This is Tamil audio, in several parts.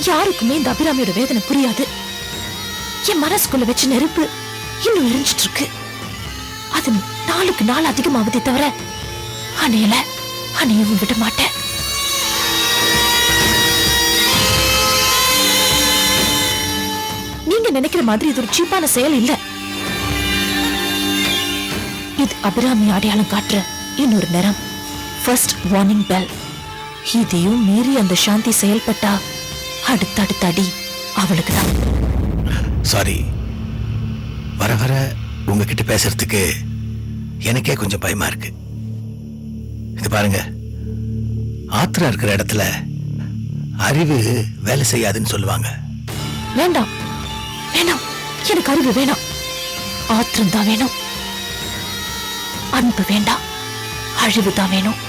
யாருக்குமே இந்த அபிராமியோட வேதனை புரியாது. என் மனசுக்குள்ள வச்ச நெருப்பு இன்னும் எரிஞ்சிட்டு இருக்கு. அது நாளுக்கு நாள் அதிகமாவதே தவிர அணையவும் விட மாட்டேன். நீங்க நினைக்கிற மாதிரி இது ஒரு சீப்பான செயல் இல்ல. இது அபிராமி அடையாளம் காட்டுற இன்னொரு நேரம். First warning bell. இதையும் மீறி அந்த சாந்தி செயல்பட்டா அடுத்தடுத்த அடி அவளுக்கு தான். சாரி, வர வர உங்ககிட்ட பேசுறதுக்கு எனக்கே கொஞ்சம் பயமா இருக்கு. இது பாருங்க, ஆத்திரம் இருக்கிற இடத்துல அறிவு வேலை செய்யாதுன்னு சொல்லுவாங்க. வேண்டாம் வேணாம், எனக்கு அறிவு வேணாம், ஆத்திரம் தான் வேணும். அன்பு வேண்டாம், அழிவு தான் வேணும்.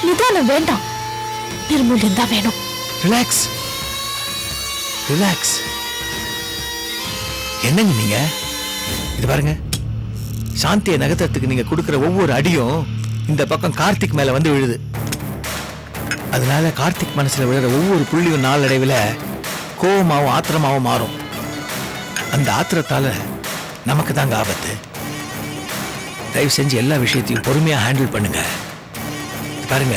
நிதானம் வேண்டாம், நிர்மூல்யம் தான் வேணும். Relax relax. என்னங்க நீங்க? இது பாருங்க, சாந்தியை நகர்த்தத்துக்கு நீங்க கொடுக்கிற ஒவ்வொரு அடியும் இந்த பக்கம் கார்த்திக் மேல வந்து விழுது. அதனால கார்த்திக் மனசுல விழுற ஒவ்வொரு புள்ளியும் நாளடைவில் கோபமாவும் ஆத்திரமாவும் மாறும். அந்த ஆத்திரத்தால நமக்கு தாங்க ஆபத்து. தயவு செஞ்சு எல்லா விஷயத்தையும் பொறுமையா ஹேண்டில் பண்ணுங்க. பாருங்க,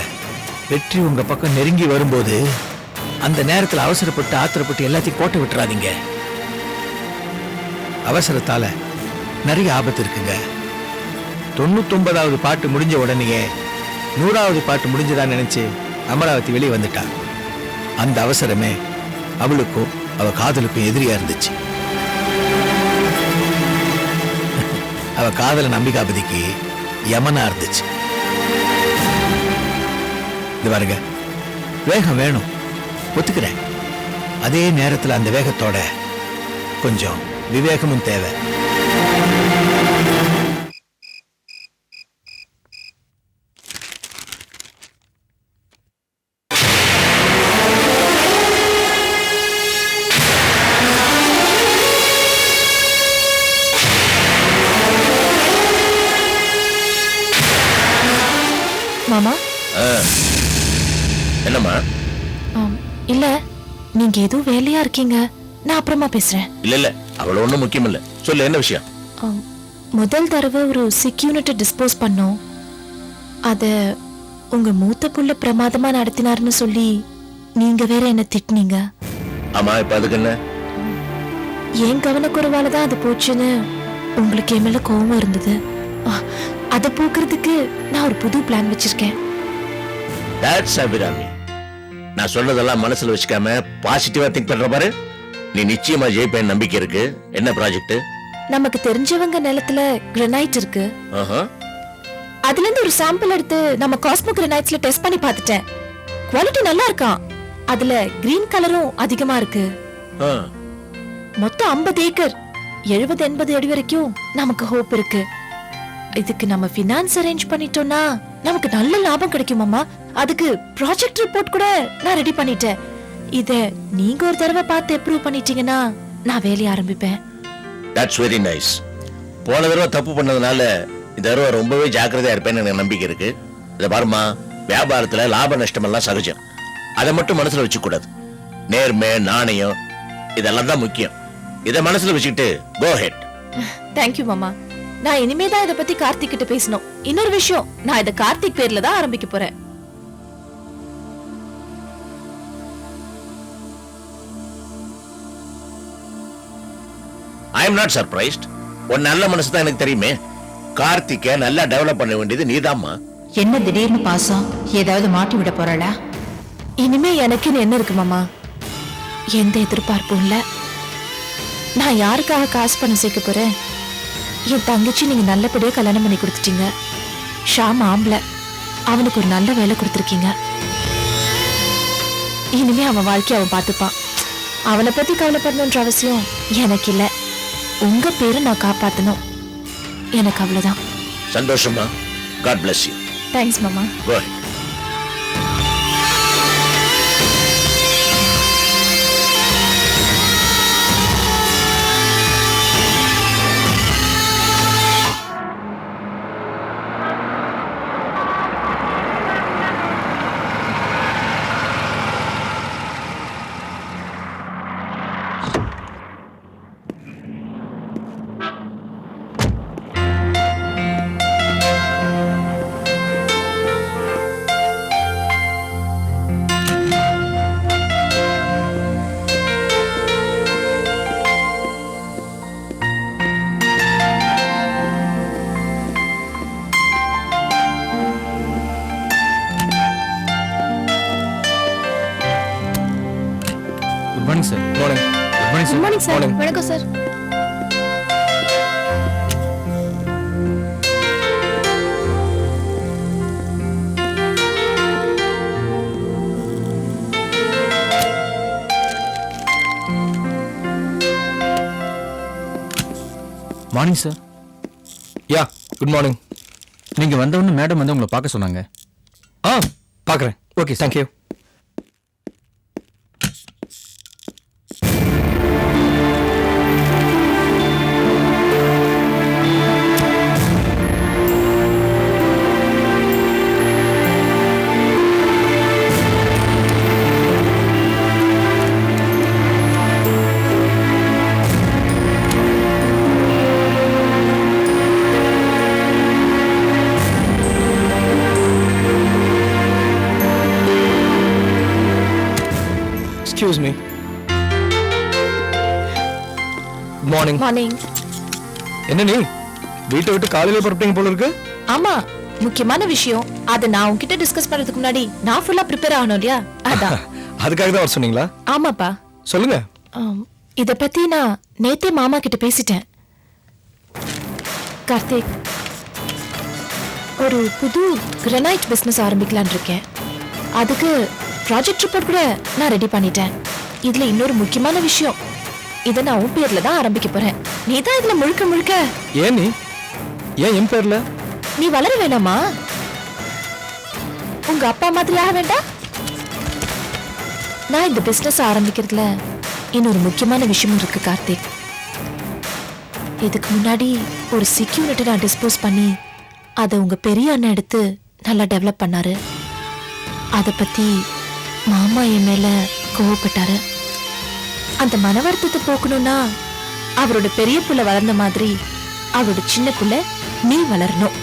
வெற்றி உங்க பக்கம் நெருங்கி வரும்போது அந்த நேரத்தில் அவசரப்பட்டு ஆத்திரப்பட்டு எல்லாத்தையும் கோட்டை விட்டுறாதீங்க. அவசரத்தால நிறைய ஆபத்து இருக்குங்க. 99வது பாட்டு முடிஞ்ச உடனேயே 100வது பாட்டு முடிஞ்சதா நினைச்சு அமராவதி வெளியே வந்துட்டா. அந்த அவசரமே அவளுக்கும் அவ காதலுக்கும் எதிரியா இருந்துச்சு. அவ காதல நம்பிகாபதிக்கு யமனா இருந்துச்சு. இது பாருங்க, வேகம் வேணும், ஒத்துக்கிறேன். அதே நேரத்தில் அந்த வேகத்தோட கொஞ்சம் விவேகமும் தேவை. மாமா. என்னம்மா? இல்ல, நீங்க ஏதோ வேலையா இருக்கீங்க, நான் அப்புறமா பேசுறேன். இல்ல அவ்வளவு ஒண்ணும் முக்கியம் இல்ல, சொல்லு என்ன விஷயம்? முதல் தடவை ஒரு சிக்யூனிட்டி டிஸ்போஸ் பண்ணோம். அத உங்க மூத்த புள்ள பிரமாதமா நடத்தினார்னு சொல்லி நீங்க வேற என்ன திட்டினீங்க. ஆமா, இப்ப அதுக்கு என்ன? ஏன் கவனக்குறைவால தான் அது போச்சுன்னு உங்களுக்கு என் மேல கோவம் இருந்தது. அதை போக்குறதுக்கு நான் ஒரு புது பிளான் வச்சிருக்கேன். தட்ஸ் அபிராமி. நான் சொல்றதெல்லாம் மனசுல வச்சுக்காம பாசிட்டிவா திங்க் பண்ற பாரு. நீ நிச்சயமா ஜெயிப்பேன் நம்பிக்கை இருக்கு. என்ன ப்ராஜெக்ட்? நமக்கு தெரிஞ்சவங்க நிலத்துல கிரானைட் இருக்கு. அதுல இருந்து ஒரு சாம்பிள் எடுத்து நம்ம காஸ்மோ கிரானைட்ஸ்ல டெஸ்ட் பண்ணி பார்த்துட்டேன். குவாலிட்டி நல்லா இருக்கான். அதுல கிரீன் கலரும் அதிகமா இருக்கு. மொத்தம் 50 ஏக்கர், 70-80 அடி வரைக்கும் நமக்கு ஹோப் இருக்கு. இதுக்கு நம்ம ஃபினான்ஸ் அரேஞ்ச் பண்ணிட்டோம்னா நமக்கு நல்ல லாபம் கிடைக்குமாமா. அதுக்கு ப்ராஜெக்ட் ரிப்போர்ட் கூட நான் ரெடி பண்ணிட்டேன். இத நீங்க ஒரு தடவை பார்த்து அப்ரூவ் பண்ணிட்டீங்கன்னா நான் வேலைய ஆரம்பிப்பேன். That's very nice. போன தடவை தப்பு பண்ணதுனால இந்த தடவை ரொம்பவே ஜாக்கிரதையா இருப்பேன்னு எனக்கு நம்பிக்கை இருக்கு. இத பாருமா, வியாபாரத்துல லாப நஷ்டம் எல்லாம் சகஜம். அதை மட்டும் மனசுல வச்சுக்க கூடாது. நேர்மை, நாணயம் இதெல்லாம் தான் முக்கியம். இத மனசுல வச்சுக்கிட்டு கோ ஹெட். தேங்க் யூ மாமா. நான் இனிமே தான் இத பத்தி கார்த்திக் கிட்ட பேசணும். இன்னொரு விஷயம், நான் இத கார்த்திக் பேர்ல தான் ஆரம்பிக்க போறேன். I am not surprised. உன் நல்ல மனசு தான் எனக்கு தெரியுமே. கார்த்திகை நல்லா டெவலப் பண்ண வேண்டியது நீதாம்மா. என்ன திடீர்னு பாசம்? ஏதாவது மாட்டி விட போறாளா? இனிமே எனக்குன்னு என்ன இருக்கு மாமா? எந்த எதிர்பார்ப்பும் இல்ல. நான் யாருக்காக காசு பண்ண சேர்க்க போறேன்? என் தங்கச்சி நீங்க நல்லபடியா கல்யாணம் பண்ணி கொடுத்துட்டீங்க. ஷாம் ஆம்பளை, அவனுக்கு ஒரு நல்ல வேலை கொடுத்துருக்கீங்க. இனிமே அவன் வாழ்க்கைய அவன் பார்த்துப்பான். அவனை பத்தி கவலைப்படணுன்ற அவசியம் எனக்கு இல்ல. உங்க பேரை நான் காப்பாத்தணும், எனக்கு அவ்வளவுதான். சந்தோஷமா? God bless you. தேங்க்ஸ் மாமா. Go ahead. Morning sir. Morning. Good morning sir. Morning sir. Morning. வணக்கம் சார். Morning sir. யா குட் மார்னிங். நீங்க வந்தவொன்னு மேடம் வந்து உங்களை பார்க்க சொன்னாங்க. பார்க்குறேன். Okay thank you. Excuse me. Morning. Morning. என்ன நீ வீட்டை விட்டு காலையில புறப்பட்டீங்க போல இருக்கு? ஆமா, முக்கியமான விஷயம். அத நான் உன்கிட்ட டிஸ்கஸ் பண்றதுக்கு முன்னாடி நான் ஃபுல்லா ப்ரிப்பேர் ஆகணும் இல்லையா? அதான். அதுக்காக தான் வர சொன்னீங்களா? ஆமாப்பா. சொல்லுங்க. இத பத்தி நான் நேத்தே மாமா கிட்ட பேசிட்டேன். கார்த்திக், ஒரு புது கிரானைட் பிசினஸ் ஆரம்பிக்கலாம்னு இருக்கேன். அதுக்கு ப்ராஜெக்ட் ரிப்போர்ட் கூட நான் ரெடி பண்ணிட்டேன். இதுல இன்னொரு முக்கியமான விஷயம், இதை நான் உன் பேர்ல தான் ஆரம்பிக்க போறேன். நீ தான் இதுல முழுக்க முழுக்க. ஏன் நீ ஏன் என் பேர்ல? நீ வளர வேணாமா? உங்க அப்பா மாதிரி ஆக வேண்டாம்? நான் இந்த பிசினஸ் ஆரம்பிக்கிறதுல இன்னொரு முக்கியமான விஷயம் இருக்கு கார்த்திக். இதுக்கு முன்னாடி ஒரு செக்யூரிட்டி நான் டிஸ்போஸ் பண்ணி அதை உங்க பெரிய அண்ணன் எடுத்து நல்லா டெவலப் பண்ணாரு. அதை பத்தி மாமா என் மேல கோவப்பட்டாரு. அந்த மன வருத்தத்தை போக்கணும்னா அவரோட பெரிய புள்ள வளர்ந்த மாதிரி அவரோட சின்ன புள்ள நீ வளரணும்.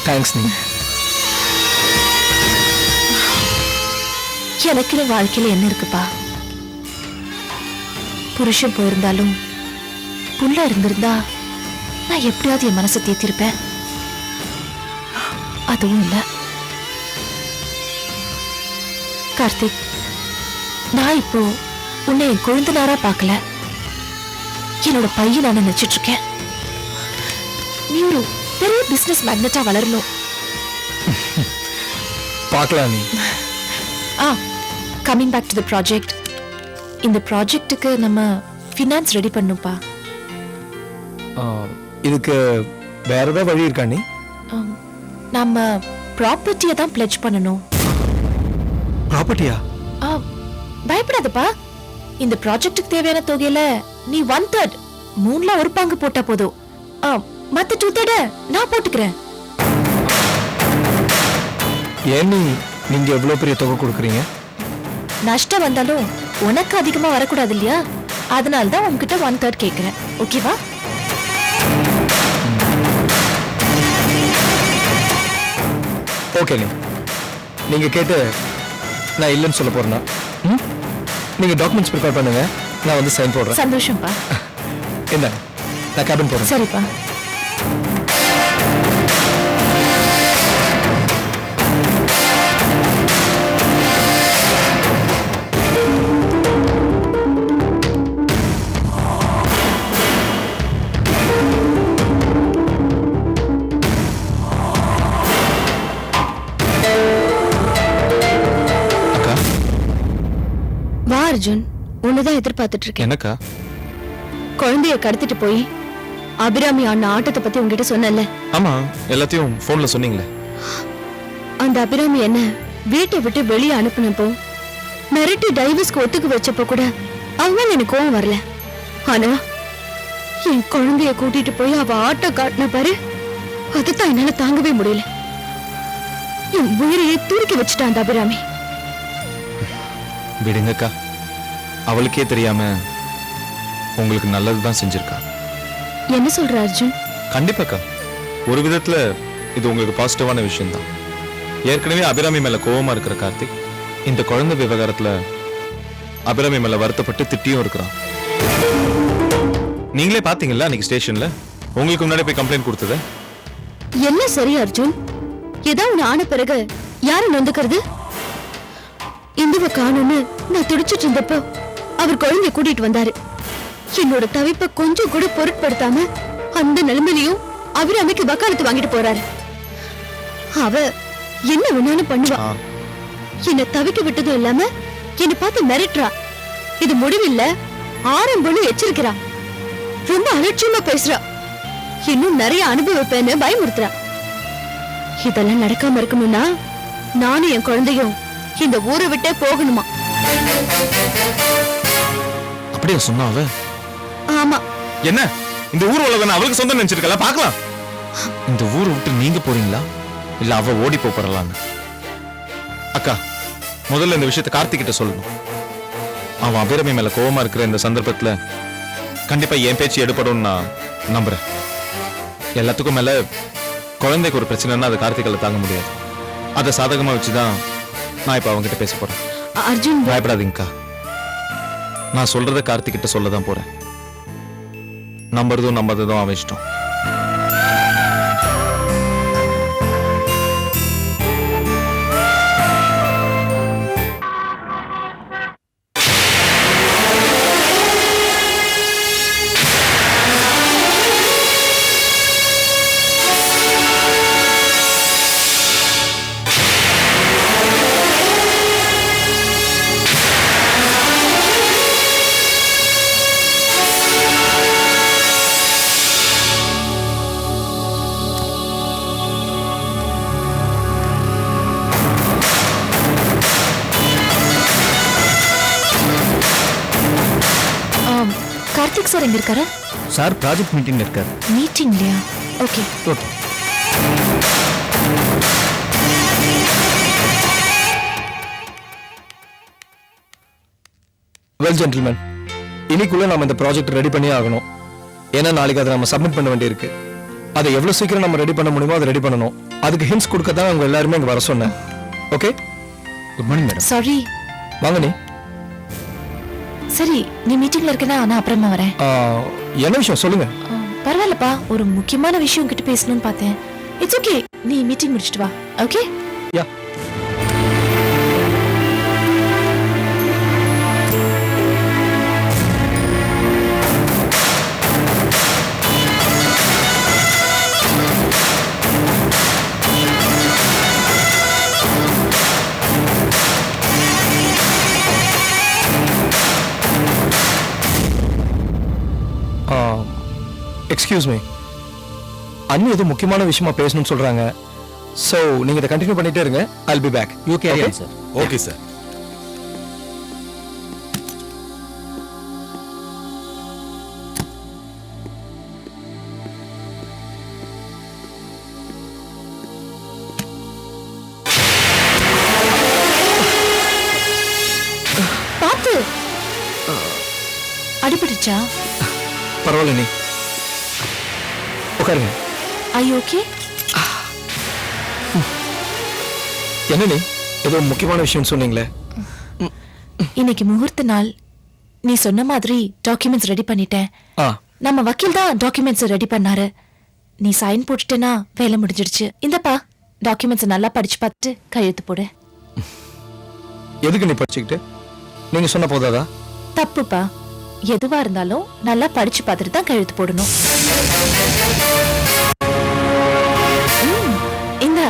தேங்க்ஸ். நீ எனக்குன்னு வாழ்க்கையில என்ன இருக்குப்பா? புருஷன் போயிருந்தாலும் புள்ள இருந்திருந்தா நான் எப்படியாவது என் மனசை தேத்திருப்பேன். அதுவும் இல்ல. கார்த்திக், நான் இப்போ உன்னை என் கொழுந்தனாரா பார்க்கல, என்னோட பையன் நான் நினைச்சிட்டு இருக்கேன். நீ ஒரு பெரிய பிசினஸ் மேக்னெட்டா வளரணும். பார்க்கலாம். நீ coming back to the project. இந்த ப்ராஜெக்ட்டுக்கு நம்ம ஃபினான்ஸ் ரெடி பண்ணுப்பா. இதுக்கு வேற ஏதாவது வழி இருக்கா? நீ நம்ம ப்ராப்பர்ட்டியை தான் பிளெட்ஜ் பண்ணணும். ப்ராப்பர்ட்டியா? பயப்படாதப்பா. இந்த ப்ராஜெக்ட்டுக்கு தேவையான தொகையில நீ 1/3 மூணுல ஒரு பங்கு போட்டா போதும். மத்த 2/3 நான் போட்டுக்கிறேன். ஏன் நீங்க எவ்வளவு பெரிய தொகை கொடுக்குறீங்க? நஷ்டம் வந்தாலும் உனக்கு அதிகமா வரக்கூடாது இல்லையா? அதனால தான் உன்கிட்ட 1/3 கேட்கிறேன். ஓகேவா? ஓகே. நீங்க கேட்டு நான் இல்லைன்னு சொல்ல போறேன்னா நீங்க டாக்குமெண்ட்ஸ் ப்ரிப்பேர் பண்ணுங்க, நான் வந்து சைன் போடுறேன். சந்தோஷம்ப்பா. என்ன, நான் கேபின் போறேன். சரிப்பா. வா அர்ஜுன், உன்னதான் எதிர்பார்த்துட்டு இருக்கேன். என்னக்கா? குழந்தைய கடத்திட்டு போய் அபிராமி அண்ணா ஆட்டத்தை பத்தி உங்ககிட்ட சொன்னல? ஆமா, எல்லாத்தையும் போன்ல சொன்னீங்களே. அந்த அபிராமி என்ன வீட்டை விட்டு வெளியே அனுப்புனப்போ மிரட்டி டைவர்ஸ்க்கு ஒத்துக்கு வச்சப்போ கூட அவங்க எனக்கு கோவம் வரல. ஆனா என் குழந்தைய கூட்டிட்டு போய் அவ ஆட்டம் காட்டின பாரு, அதுதான் என்னால தாங்கவே முடியல. என் உயிரையே தூக்கி வச்சுட்டான் அந்த அபிராமி. விடுங்கக்கா, அவளுக்கே தெரியாம உங்களுக்கு நல்லதுதான் செஞ்சிருக்கா. என்ன சொல்ற அர்ஜுன்? கண்டிப்பாக்கா, ஒரு விதத்துல இது உங்களுக்கு பாசிட்டிவான விஷயம் தான். ஏற்கனவே அபிராமி மேல கோவமா இருக்கிற கார்த்திக் இந்த குழந்தை விவகாரத்துல அபிராமி மேல வருத்தப்பட்டு திட்டியும் இருக்கிறான். நீங்களே பாத்தீங்களா அன்னைக்கு ஸ்டேஷன்ல? உங்களுக்கு முன்னாடி போய் கம்ப்ளைண்ட் கொடுத்தது என்ன சரி அர்ஜுன்? ஏதோ ஒண்ணு ஆன பிறகு யாரு நொந்துக்கிறது? இந்துவை காணும்னு நான் துடிச்சிட்டு இருந்தப்போ அவர் குழந்தைய கூட்டிட்டு வந்தாரு. என்னோட தவிப்ப கொஞ்சம் கூட பொருட்படுத்தாம அந்த நிலைமையிலையும் அவர் அன்னைக்கு வக்காலத்து வாங்கிட்டு போறாரு. அவ என்ன வேணாலும் பண்ணுவா. என்ன தவிக்க விட்டதும் இல்லாம என்ன பார்த்து மிரட்டுறா. இது முடிவில்ல, ஆரம்பம்னு எச்சரிக்கிறா. ரொம்ப அலட்சியமா பேசுறா. இன்னும் நிறைய அனுபவிப்பேன்னு பயமுறுத்துறா. இதெல்லாம் நடக்காம இருக்கணும்னா நானும் என் குழந்தையும் இந்த ஊரை விட்டே போகணுமா? அப்படியே சொன்னா அவ? ஆமா. என்ன இந்த ஊர் உலகம் அவளுக்கு சொந்தம் நினைச்சிருக்கல? பார்க்கலாம். இந்த ஊரை விட்டு நீங்க போறீங்களா இல்ல அவ ஓடி போறலான்னு? அக்கா, முதல்ல இந்த விஷயத்தை கார்த்திக் கிட்ட சொல்லணும். அவன் அபிராமி மேல கோவமா இருக்கிற இந்த சந்தர்ப்பத்துல கண்டிப்பா என் பேச்சு எடுபடும் நான் நம்புறேன். எல்லாத்துக்கும் மேல குழந்தைக்கு ஒரு பிரச்சனைன்னா அது கார்த்திகால தாங்க முடியாது. அதை சாதகமா வச்சுதான் நான் இப்ப அவங்க கிட்ட பேச போறேன். அர்ஜுன், பயப்படாதீங்கக்கா. நான் சொல்றத கார்த்திக் கிட்ட சொல்லதான் போறேன். நம்புறதும் நம்பாததும் அவன் இஷ்டம். கார்த்திக் சார் எங்க இருக்காரு? சார் ப்ராஜெக்ட் மீட்டிங்ல இருக்காரு. மீட்டிங்லையா? ஓகே. வெல் ஜென்டில்மேன், இன்னைக்குள்ள நம்ம இந்த ப்ராஜெக்ட் ரெடி பண்ணி ஆகணும். ஏன்னா நாளைக்கு அதை நம்ம சப்மிட் பண்ண வேண்டியிருக்கு. அதை எவ்வளவு சீக்கிரம் நம்ம ரெடி பண்ண முடியுமோ அதை ரெடி பண்ணணும். அதுக்கு ஹிண்ட்ஸ் கொடுக்க தான் அவங்க எல்லாருமே இங்க வர சொன்னேன். Okay, good morning madam. Sorry. வாங்க. நீ சரி, நீ மீட்டிங்ல இருக்கனா நான் அப்புறமா வரேன். என்ன விஷயம் சொல்லுங்க. பரவாயில்லப்பா, ஒரு முக்கியமான விஷயம் கிட்ட பேசணும்னு பார்த்தேன். இட்ஸ் ஓகே, நீ மீட்டிங் முடிச்சிட்டு வா. ஓகே? யா. எக்ஸ்கியூஸ் மீ, அண்ணி ஏதோ முக்கியமான விஷயமா பேசணும்னு சொல்றாங்க. சோ நீங்க இதை கண்டினியூ பண்ணிட்டே இருங்க. I'll be back. You carry on, sir. Okay sir. பாத்து அடிபட்டுச்சா? பரவாயில்ல, நீ உட்காருங்க. Are you okay? என்ன நீ ஏதோ முக்கியமான விஷயம் சொன்னீங்களே? இன்னைக்கு முகூர்த்த நாள். நீ சொன்ன மாதிரி டாக்குமெண்ட்ஸ் ரெடி பண்ணிட்டேன். நம்ம வக்கீல் தான் டாக்குமெண்ட்ஸ் ரெடி பண்ணாரு. நீ சைன் போட்டுட்டேனா வேலை முடிஞ்சிடுச்சு. இந்தப்பா டாக்குமெண்ட்ஸ் நல்லா படிச்சு பார்த்துட்டு கையெழுத்து போடு. எதுக்கு நீ படிச்சுக்கிட்டு? நீங்க சொன்ன போதாதா? தப்புப்பா, எதுவா இருந்தாலும் நல்லா படிச்சு பார்த்துட்டு தான் கையெழுத்து போடணும். இந்த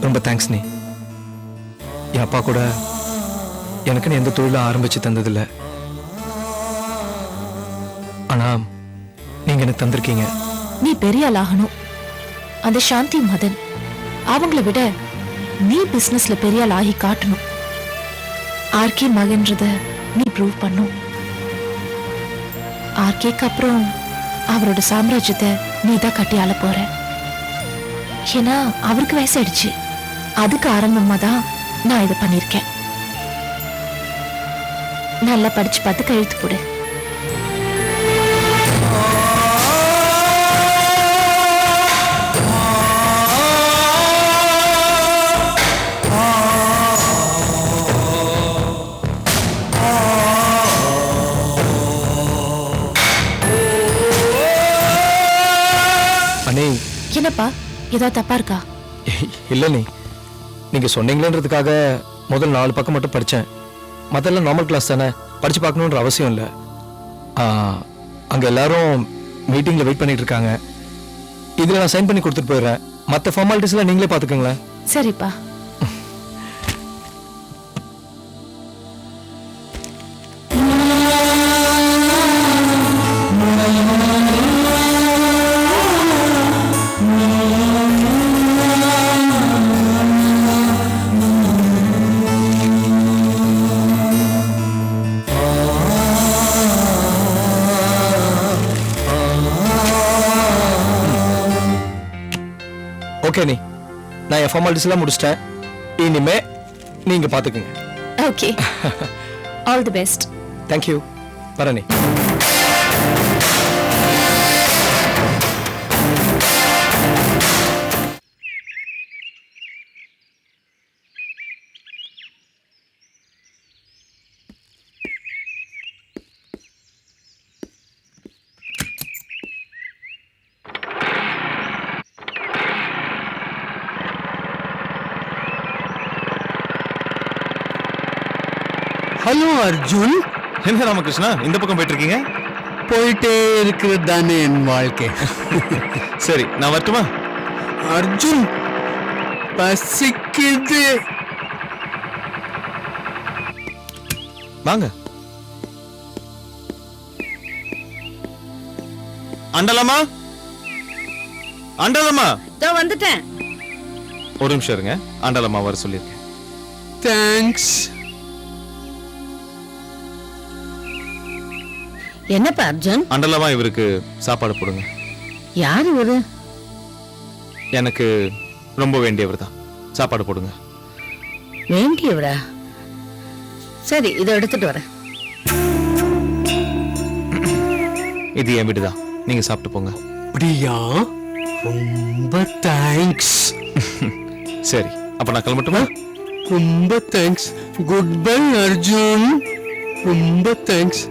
ரொம்ப தேங்க்ஸ். நீ என் அப்பா கூட எனக்குன்னு எந்த தொழிலும் ஆரம்பிச்சு தந்ததில்ல. ஆனா நீங்க எனக்கு தந்திருக்கீங்க. நீ பெரிய ஆள் ஆகணும். அந்த சாந்தி மதன் அவங்கள விட நீ பிசினஸ்ல பெரிய ஆள் ஆகி காட்டணும். ஆர்கே மகன்றத நீ ப்ரூவ் பண்ணும். ஆர்கேக்கு அப்புறம் அவரோட சாம்ராஜ்யத்தை நீ தான் கட்டி ஆள போற. ஏன்னா அவருக்கு வயசாயிடுச்சு. அதுக்கு ஆரம்பமா தான் நான் இதை பண்ணிருக்கேன். நல்லா படிச்சு பார்த்து கையெழுத்து போடு. என்னப்பா ஏதாவது தப்பா இருக்கா? இல்லை நீங்க சொன்னீங்களேன்றதுக்காக முதல் 4 பக்கம் மட்டும் படித்தேன். மற்றெல்லாம் நார்மல் கிளாஸ் தானே, படிச்சு பார்க்கணுன்ற அவசியம் இல்லை. அங்கே எல்லாரும் மீட்டிங்கில் வெயிட் பண்ணிட்டு இருக்காங்க. இதில் நான் சைன் பண்ணி கொடுத்துட்டு போயிடுறேன். மற்ற ஃபார்மாலிட்டிஸ்லாம் நீங்களே பார்த்துக்கோங்களேன். சரிப்பா. ஓகே நான் என் ஃபார்மாலிட்டிஸ் எல்லாம் முடிச்சிட்டேன். இனிமே நீங்க பாத்துக்குங்க. Okay. All the best. Thank you. வரேன். ஹலோ அர்ஜுன். என்ன ராமகிருஷ்ணா இந்த பக்கம் போயிட்டு இருக்கீங்க? போயிட்டே இருக்கிறது தானே என் வாழ்க்கை. சரி நான் வரட்டுமா? அர்ஜுன் பசிக்குது. வாங்க. அண்டலம்மா, அண்டலம்மா. வந்துட்டேன். ஒரு நிமிஷம் இருங்க, அண்டலம்மா வர சொல்லியிருக்கேன். தேங்க்ஸ். என்னப்பா அர்ஜுன்? அண்டலம்மா இவருக்கு சாப்பாடு போடுங்க. யார் இவரு? எனக்கு ரொம்ப வேண்டியவர் தான், சாப்பாடு போடுங்க. வேண்டியவரா? சரி இதை எடுத்துட்டு வரேன். இது என் வீடு தான், நீங்க சாப்பிட்டு போங்க. அப்படியா? ரொம்ப தேங்க்ஸ். சரி அப்ப நான் கிளம்பட்டுமா? ரொம்ப தேங்க்ஸ். Good bye Arjun. ரொம்ப தேங்க்ஸ்.